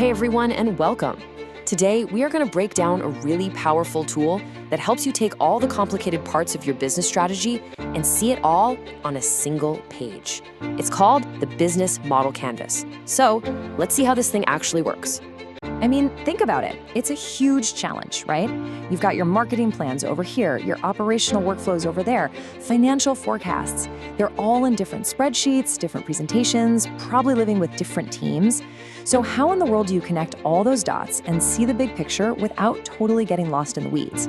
Hey everyone, and welcome. Today, we are going to break down a really powerful tool that helps you take all the complicated parts of your business strategy and see it all on a single page. It's called the Business Model Canvas. So, let's see how this thing actually works. I mean, think about it. It's a huge challenge, right? You've got your marketing plans over here, your operational workflows over there, financial forecasts. They're all in different spreadsheets, different presentations, probably living with different teams. So how in the world do you connect all those dots and see the big picture without totally getting lost in the weeds?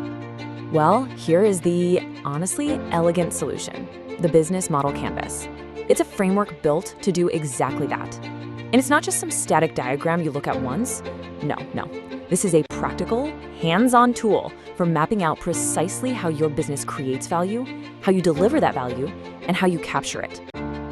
Well, here is the honestly elegant solution, the Business Model Canvas. It's a framework built to do exactly that. And it's not just some static diagram you look at once. No. This is a practical, hands-on tool for mapping out precisely how your business creates value, how you deliver that value, and how you capture it.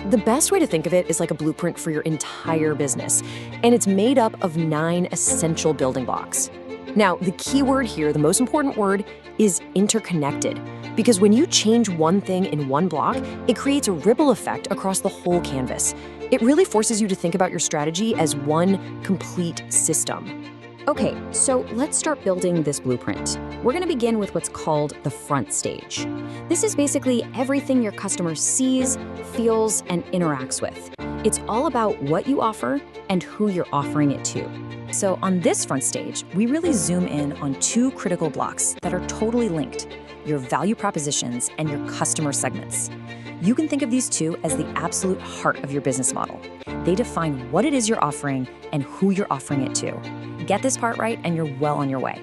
The best way to think of it is like a blueprint for your entire business, and it's made up of 9 essential building blocks. Now, the key word here, the most important word, is interconnected, because when you change one thing in one block, it creates a ripple effect across the whole canvas. It really forces you to think about your strategy as one complete system. Okay, so let's start building this blueprint. We're going to begin with what's called the front stage. This is basically everything your customer sees, feels, and interacts with. It's all about what you offer and who you're offering it to. So on this front stage, we really zoom in on 2 critical blocks that are totally linked: your value propositions and your customer segments. You can think of these two as the absolute heart of your business model. They define what it is you're offering and who you're offering it to. Get this part right and you're well on your way.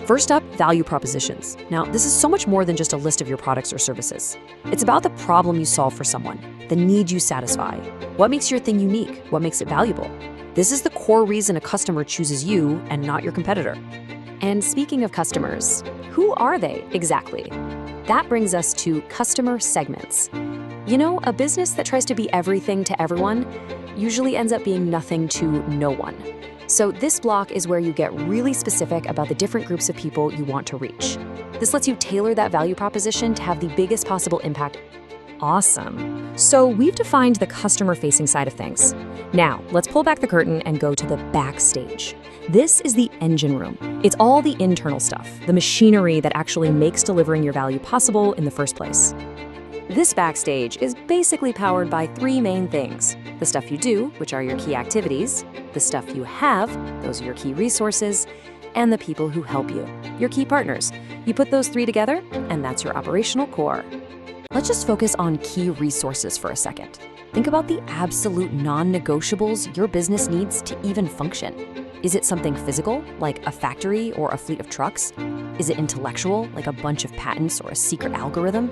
First up, value propositions. Now, this is so much more than just a list of your products or services. It's about the problem you solve for someone, the need you satisfy. What makes your thing unique? What makes it valuable? This is the core reason a customer chooses you and not your competitor. And speaking of customers, who are they exactly? That brings us to customer segments. You know, a business that tries to be everything to everyone usually ends up being nothing to no one. So this block is where you get really specific about the different groups of people you want to reach. This lets you tailor that value proposition to have the biggest possible impact. Awesome. So we've defined the customer-facing side of things. Now, let's pull back the curtain and go to the backstage. This is the engine room. It's all the internal stuff, the machinery that actually makes delivering your value possible in the first place. This backstage is basically powered by 3 main things: the stuff you do, which are your key activities; the stuff you have, those are your key resources; and the people who help you, your key partners. You put those 3 together, and that's your operational core. Let's just focus on key resources for a second. Think about the absolute non-negotiables your business needs to even function. Is it something physical, like a factory or a fleet of trucks? Is it intellectual, like a bunch of patents or a secret algorithm?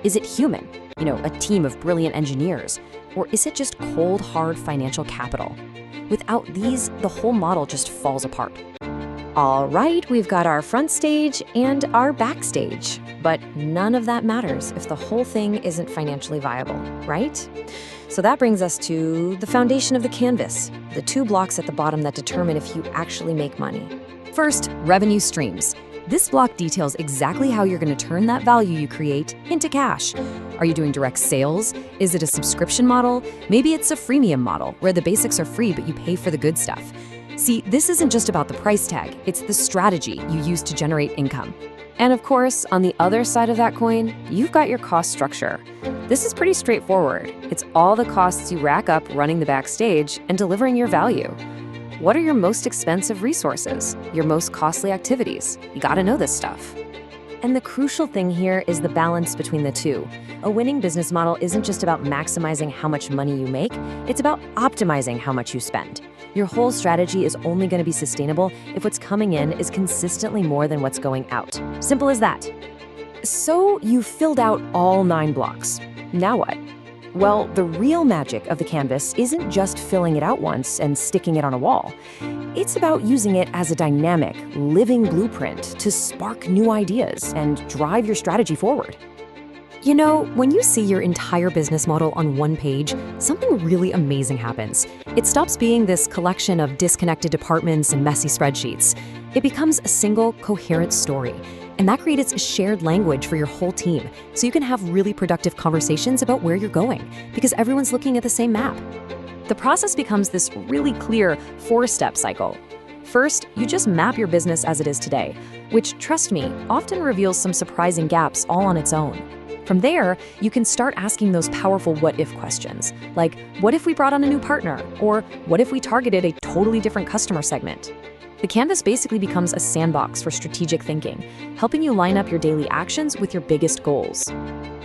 Is it human, a team of brilliant engineers? Or is it just cold, hard financial capital? Without these, the whole model just falls apart. All right, we've got our front stage and our backstage, but none of that matters if the whole thing isn't financially viable, right? So that brings us to the foundation of the canvas, the 2 blocks at the bottom that determine if you actually make money. First, revenue streams. This block details exactly how you're going to turn that value you create into cash. Are you doing direct sales? Is it a subscription model? Maybe it's a freemium model where the basics are free but you pay for the good stuff. See, this isn't just about the price tag, it's the strategy you use to generate income. And of course, on the other side of that coin, you've got your cost structure. This is pretty straightforward. It's all the costs you rack up running the backstage and delivering your value. What are your most expensive resources? Your most costly activities? You gotta know this stuff. And the crucial thing here is the balance between the 2. A winning business model isn't just about maximizing how much money you make, it's about optimizing how much you spend. Your whole strategy is only going to be sustainable if what's coming in is consistently more than what's going out. Simple as that. So you've filled out all 9 blocks. Now what? Well, the real magic of the canvas isn't just filling it out once and sticking it on a wall. It's about using it as a dynamic, living blueprint to spark new ideas and drive your strategy forward. You know, when you see your entire business model on one page, something really amazing happens. It stops being this collection of disconnected departments and messy spreadsheets. It becomes a single, coherent story. And that creates a shared language for your whole team, so you can have really productive conversations about where you're going, because everyone's looking at the same map. The process becomes this really clear 4-step cycle. First, you just map your business as it is today, which, trust me, often reveals some surprising gaps all on its own. From there, you can start asking those powerful what-if questions, like, what if we brought on a new partner? Or what if we targeted a totally different customer segment? The canvas basically becomes a sandbox for strategic thinking, helping you line up your daily actions with your biggest goals.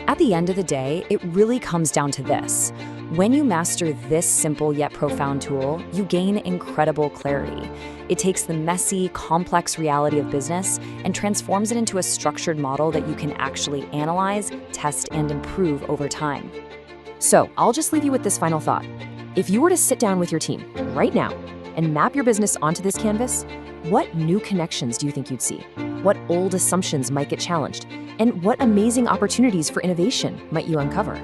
At the end of the day, it really comes down to this. When you master this simple yet profound tool, you gain incredible clarity. It takes the messy, complex reality of business and transforms it into a structured model that you can actually analyze, test, and improve over time. So, I'll just leave you with this final thought. If you were to sit down with your team right now and map your business onto this canvas, what new connections do you think you'd see? What old assumptions might get challenged? And what amazing opportunities for innovation might you uncover?